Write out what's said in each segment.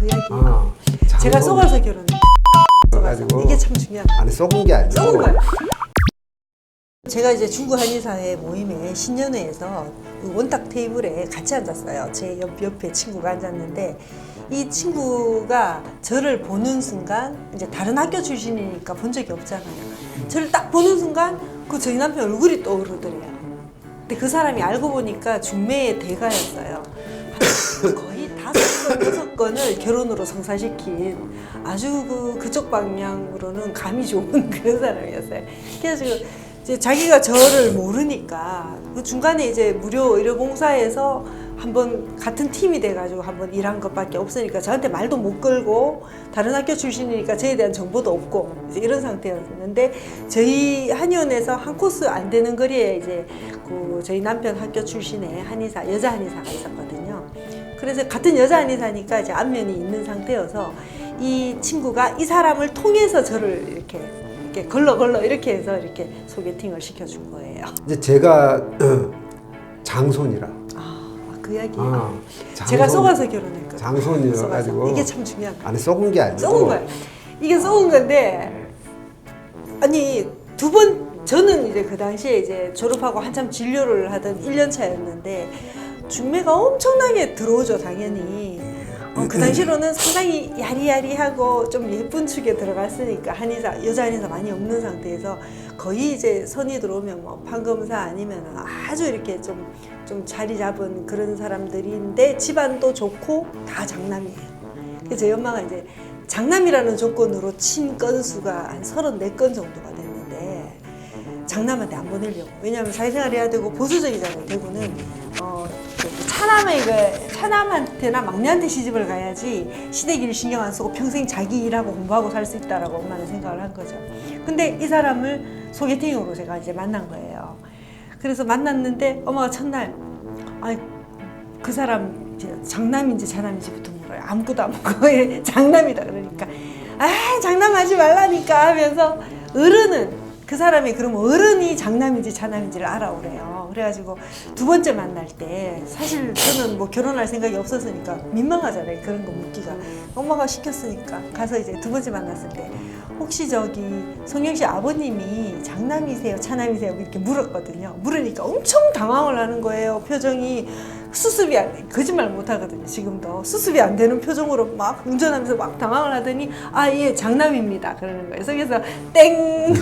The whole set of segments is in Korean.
그 이야기. 제가 속아서 결혼했어가지고 이게 참 중요한 거예요. 아니 속은 게 아니고 썩은 거예요. 제가 이제 중구 한의사회 모임에 신년회에서 그 원탁 테이블에 같이 앉았어요. 제 옆에 친구가 앉았는데 이 친구가 저를 보는 순간 이제 다른 학교 출신이니까 본 적이 없잖아요. 저를 딱 보는 순간 그 저희 남편 얼굴이 떠오르더래요. 근데 그 사람이 알고 보니까 중매의 대가였어요. 거의 5건, 6건을 결혼으로 성사시킨 아주 그쪽 방향으로는 감이 좋은 그런 사람이었어요. 그래서 이제 자기가 저를 모르니까 그 중간에 이제 무료 의료봉사에서 한번 같은 팀이 돼가지고 한번 일한 것밖에 없으니까 저한테 말도 못 걸고 다른 학교 출신이니까 저에 대한 정보도 없고 이제 이런 상태였는데 저희 한의원에서 한 코스 안 되는 거리에 이제 그 저희 남편 학교 출신의 한의사 여자 한의사가 있었거든요. 그래서 같은 여자 한의사니까 이제 안면이 있는 상태여서 이 친구가 이 사람을 통해서 저를 이렇게 걸러 이렇게 해서 이렇게 소개팅을 시켜준 거예요. 이제 제가 장손이라. 그 이야기. 장손, 제가 속아서 결혼했거든요. 장손이어가지고 이게 참 중요한 거예요. 아니 속은 게 아니고 썩은 거예요. 이게 썩은 건데 아니 저는 이제 그 당시에 이제 졸업하고 한참 진료를 하던 1년 차였는데 중매가 엄청나게 들어오죠, 당연히. 그 당시로는 상당히 야리야리하고 좀 예쁜 축에 들어갔으니까 여자 한의사 많이 없는 상태에서 거의 이제 선이 들어오면 뭐 판검사 아니면 아주 이렇게 좀 자리 잡은 그런 사람들인데 집안도 좋고 다 장남이에요. 그래서 저희 엄마가 이제 장남이라는 조건으로 친 건수가 한 34건 정도가 됐는데 장남한테 안 보내려고. 왜냐하면 사회생활 해야 되고 보수적이잖아요. 대구는 차남한테나 막내한테 시집을 가야지 시댁일 신경 안 쓰고 평생 자기 일하고 공부하고 살 수 있다라고 엄마는 생각을 한 거죠. 근데 이 사람을 소개팅으로 제가 이제 만난 거예요. 그래서 만났는데 엄마가 첫날 그 사람 이제 장남인지 차남인지부터 물어요. 아무것도 안 묻고 장남이다 그러니까 장남하지 말라니까 하면서 어른은 그 사람이 그럼 어른이 장남인지 차남인지를 알아오래요. 그래가지고 두 번째 만날 때 사실 저는 뭐 결혼할 생각이 없었으니까 민망하잖아요. 그런 거 묻기가. 엄마가 시켰으니까 가서 이제 두 번째 만났을 때 혹시 성영 씨 아버님이 장남이세요? 차남이세요? 이렇게 물었거든요. 물으니까 엄청 당황을 하는 거예요. 표정이 수습이 거짓말 못 하거든요. 지금도 수습이 안 되는 표정으로 막 운전하면서 막 당황을 하더니 예, 장남입니다. 그러는 거예요. 그래서 땡.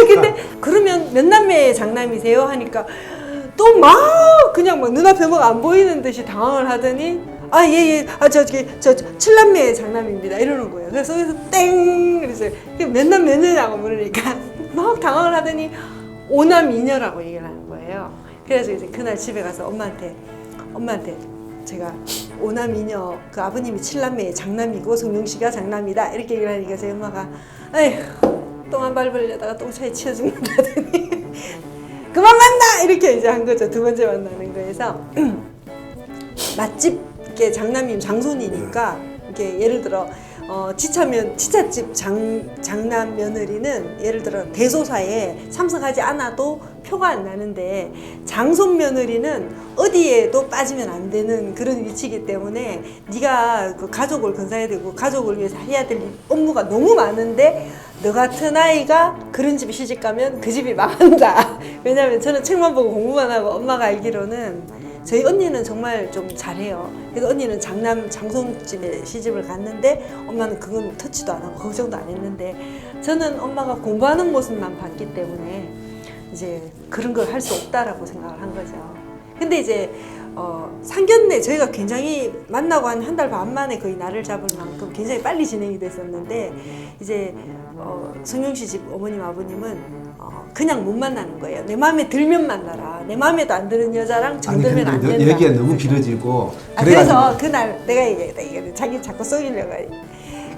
근데 그러면 몇 남매의 장남이세요? 하니까 또 막 그냥 막 눈앞에 뭐가 안 보이는 듯이 당황을 하더니 저 7남매의 장남입니다. 이러는 거예요. 그래서 여기서 땡! 그래서 몇 남 몇 녀냐고 물으니까 막 당황을 하더니 5남 2녀라고 얘기를 하는 거예요. 그래서 이제 그날 집에 가서 엄마한테 제가 5남 2녀 그 아버님이 7남매의 장남이고 성룡 씨가 장남이다 이렇게 얘기를 하니까 제 엄마가 똥 한 발 벌려다가 똥차에 치여 죽는다더니 그만 만나! 이렇게 이제 한 거죠. 두 번째 만나는 거에서 맛집 이렇게 장남이면 장손이니까 이게 예를 들어 치차집 장남 며느리는 예를 들어 대소사에 참석하지 않아도 표가 안 나는데 장손 며느리는 어디에도 빠지면 안 되는 그런 위치이기 때문에 네가 그 가족을 건사해야 되고 가족을 위해서 해야 될 업무가 너무 많은데 너 같은 아이가 그런 집에 시집가면 그 집이 망한다. 왜냐하면 저는 책만 보고 공부만 하고 엄마가 알기로는 저희 언니는 정말 좀 잘해요. 그래서 언니는 장손집에 시집을 갔는데 엄마는 그건 터치도 안 하고 걱정도 안 했는데 저는 엄마가 공부하는 모습만 봤기 때문에 이제 그런 걸 할 수 없다라고 생각을 한 거죠. 근데 이제 상견례 저희가 굉장히 만나고 한 달 반 만에 거의 날을 잡을 만큼 굉장히 빨리 진행이 됐었는데 이제 성영 씨 집 어머님 아버님은 그냥 못 만나는 거예요. 내 마음에 들면 만나라. 내 마음에도 안 드는 여자랑 정들면 안 된다. 얘기가 너무 길어지고 그래서 그날 내가 얘기했다. 이게 자기 자꾸 속이려고 해.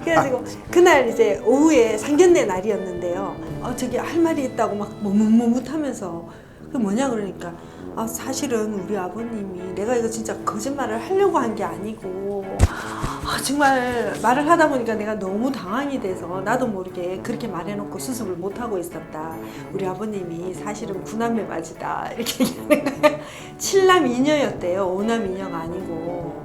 그래가지고 그날 이제 오후에 상견례 날이었는데요. 저기 할 말이 있다고 막 머뭇머뭇하면서 그게 뭐냐 그러니까 사실은 우리 아버님이 내가 이거 진짜 거짓말을 하려고 한 게 아니고 정말 말을 하다 보니까 내가 너무 당황이 돼서 나도 모르게 그렇게 말해놓고 수습을 못하고 있었다. 우리 아버님이 사실은 9남매 맞이다 이렇게 얘기하는 거예요. 7남 2녀였대요. 5남 2녀가 아니고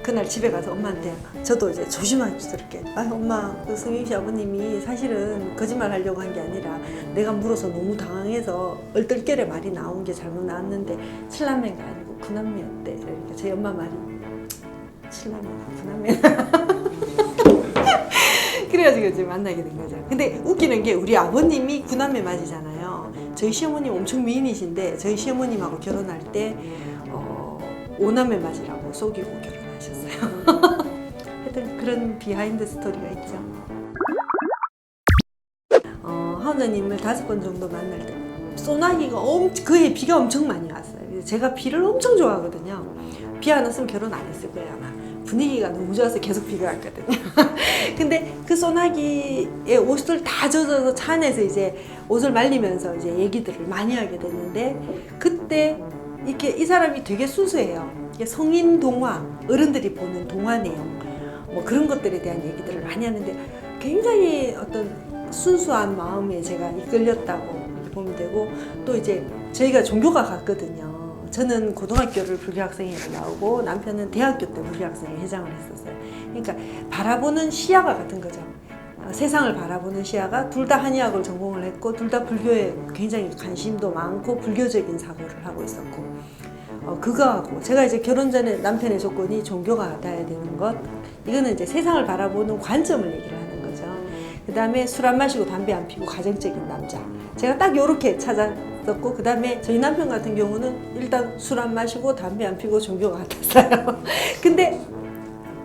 그날 집에 가서 엄마한테 저도 이제 조심스럽게 엄마 그 성윤 씨 아버님이 사실은 거짓말 하려고 한 게 아니라 내가 물어서 너무 당황해서 얼떨결에 말이 나온 게 잘못 나왔는데 칠남매가 아니고 구남매였대. 그러니까 저희 엄마 말이 칠남매나 구남매나 그래가지고 이제 만나게 된 거죠. 근데 웃기는 게 우리 아버님이 구남매 맞이잖아요. 저희 시어머님 엄청 미인이신데 저희 시어머님하고 결혼할 때 오남매 맞이라고 속이고 결혼하셨어요. 하여튼 그런 비하인드 스토리가 있죠. 하원장님을 5번 정도 만날 때 소나기가 그해 비가 엄청 많이 왔어요. 제가 비를 엄청 좋아하거든요. 비 안 왔으면 결혼 안 했을 거예요 아마. 분위기가 너무 좋아서 계속 비가 왔거든요. 근데 그 소나기에 옷을 다 젖어서 차 안에서 이제 옷을 말리면서 이제 얘기들을 많이 하게 됐는데 그때 이렇게 이 사람이 되게 순수해요. 이게 성인 동화, 어른들이 보는 동화 내용, 뭐 그런 것들에 대한 얘기들을 많이 하는데 굉장히 어떤 순수한 마음에 제가 이끌렸다고 보면 되고 또 이제 저희가 종교가 같거든요. 저는 고등학교를 불교학생회로 나오고 남편은 대학교 때 불교학생회 회장을 했었어요. 그러니까 바라보는 시야가 같은 거죠. 세상을 바라보는 시야가 둘 다 한의학을 전공을 했고 둘 다 불교에 굉장히 관심도 많고 불교적인 사고를 하고 있었고 그거하고 제가 이제 결혼 전에 남편의 조건이 종교가 같아야 되는 것 이거는 이제 세상을 바라보는 관점을 얘기를 하는 거죠. 그 다음에 술 안 마시고 담배 안 피고 가정적인 남자 제가 딱 요렇게 찾았었고 그 다음에 저희 남편 같은 경우는 일단 술 안 마시고 담배 안 피고 종교가 같았어요. 근데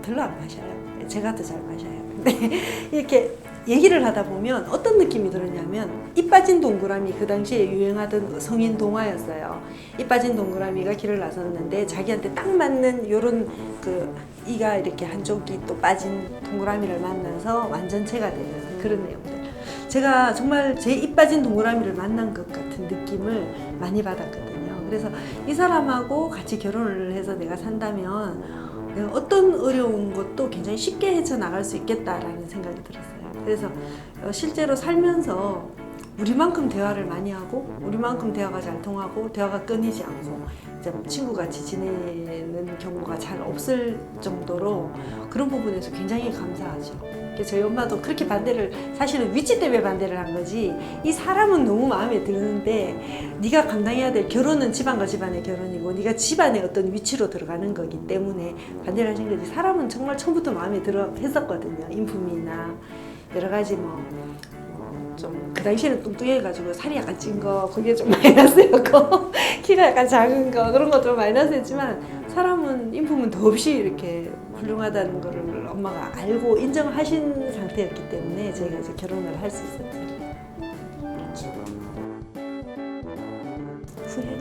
별로 안 마셔요. 제가 더 잘 마셔요. 근데 이렇게 얘기를 하다 보면 어떤 느낌이 들었냐면 이 빠진 동그라미 그 당시에 유행하던 성인 동화였어요. 이 빠진 동그라미가 길을 나섰는데 자기한테 딱 맞는 요런 그 이가 이렇게 한쪽이 또 빠진 동그라미를 만나서 완전체가 되는 그런 내용들. 제가 정말 제 이 빠진 동그라미를 만난 것 같은 느낌을 많이 받았거든요. 그래서 이 사람하고 같이 결혼을 해서 내가 산다면 내가 어떤 어려운 것도 굉장히 쉽게 헤쳐나갈 수 있겠다라는 생각이 들었어요. 그래서 실제로 살면서 우리만큼 대화를 많이 하고 우리만큼 대화가 잘 통하고 대화가 끊이지 않고 이제 친구같이 지내는 경우가 잘 없을 정도로 그런 부분에서 굉장히 감사하죠. 저희 엄마도 그렇게 반대를 사실은 위치 때문에 반대를 한 거지 이 사람은 너무 마음에 드는데 네가 감당해야 될 결혼은 집안과 집안의 결혼이고 네가 집안의 어떤 위치로 들어가는 거기 때문에 반대를 하신 거지 사람은 정말 처음부터 마음에 들어 했었거든요. 인품이나 여러 가지 좀 그 당시에는 뚱뚱해가지고 살이 약간 찐 거 그게 좀 마이너스였고 키가 약간 작은 거 그런 거 좀 마이너스였지만 사람은 인품은 더없이 이렇게 훌륭하다는 거를 엄마가 알고 인정하신 상태였기 때문에 저희가 이제 결혼을 할 수 있었죠. 후회?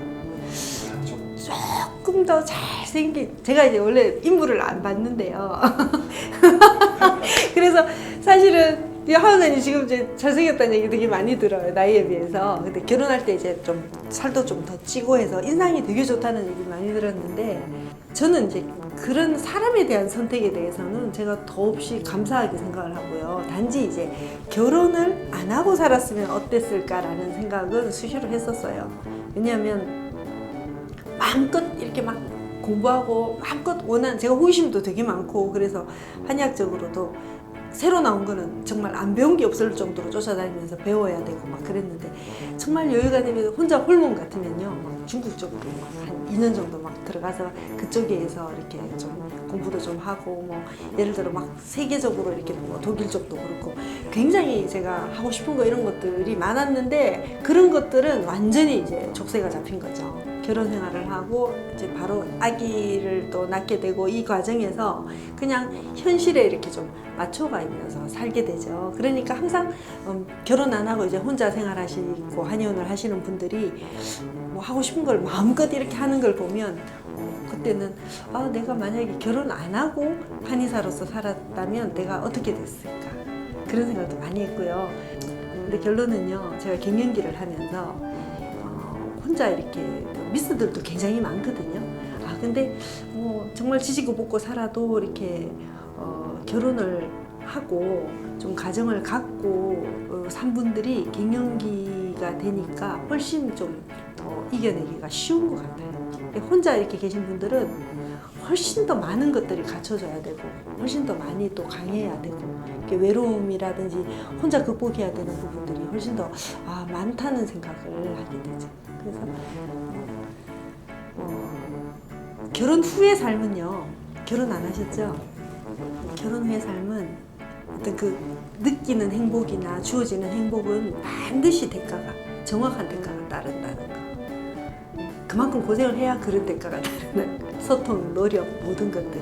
조금 더 잘생긴 제가 이제 원래 인물을 안 봤는데요. 그래서 사실은 하은이 지금 이제 잘생겼다는 얘기 되게 많이 들어요. 나이에 비해서. 근데 결혼할 때 이제 좀 살도 좀 더 찌고 해서 인상이 되게 좋다는 얘기 많이 들었는데 저는 이제 그런 사람에 대한 선택에 대해서는 제가 더없이 감사하게 생각을 하고요. 단지 이제 결혼을 안 하고 살았으면 어땠을까라는 생각은 수시로 했었어요. 왜냐하면 마음껏 이렇게 막 공부하고 마음껏 제가 호기심도 되게 많고 그래서 한의학적으로도 새로 나온 거는 정말 안 배운 게 없을 정도로 쫓아다니면서 배워야 되고 막 그랬는데 정말 여유가 되면 혼자 홀몸 같으면요 막 중국 쪽으로 한 2년 정도 막 들어가서 그쪽에서 이렇게 좀 공부도 좀 하고 뭐 예를 들어 막 세계적으로 이렇게 뭐 독일 쪽도 그렇고 굉장히 제가 하고 싶은 거 이런 것들이 많았는데 그런 것들은 완전히 이제 족쇄가 잡힌 거죠. 결혼 생활을 하고 이제 바로 아기를 또 낳게 되고 이 과정에서 그냥 현실에 이렇게 좀 맞춰가면서 살게 되죠. 그러니까 항상 결혼 안 하고 이제 혼자 생활하시고 한의원을 하시는 분들이 뭐 하고 싶은 걸 마음껏 이렇게 하는 걸 보면 그때는 내가 만약에 결혼 안 하고 한의사로서 살았다면 내가 어떻게 됐을까 그런 생각도 많이 했고요. 근데 결론은요 제가 갱년기를 하면서 혼자 이렇게 미스들도 굉장히 많거든요. 근데 정말 지지고 볶고 살아도 이렇게 결혼을 하고 좀 가정을 갖고 산 분들이 갱년기가 얘기가 되니까 훨씬 좀 더 이겨내기가 쉬운 것 같아요. 혼자 이렇게 계신 분들은 훨씬 더 많은 것들이 갖춰져야 되고 훨씬 더 많이 또 강해야 되고 이렇게 외로움이라든지 혼자 극복해야 되는 부분들이 훨씬 더 많다는 생각을 하게 되죠. 그래서 결혼 후의 삶은요. 결혼 안 하셨죠? 결혼 후의 삶은 어떤 그 느끼는 행복이나 주어지는 행복은 반드시 정확한 대가가 따른다는 거. 그만큼 고생을 해야 그런 대가가 따르는 소통, 노력, 모든 것들이.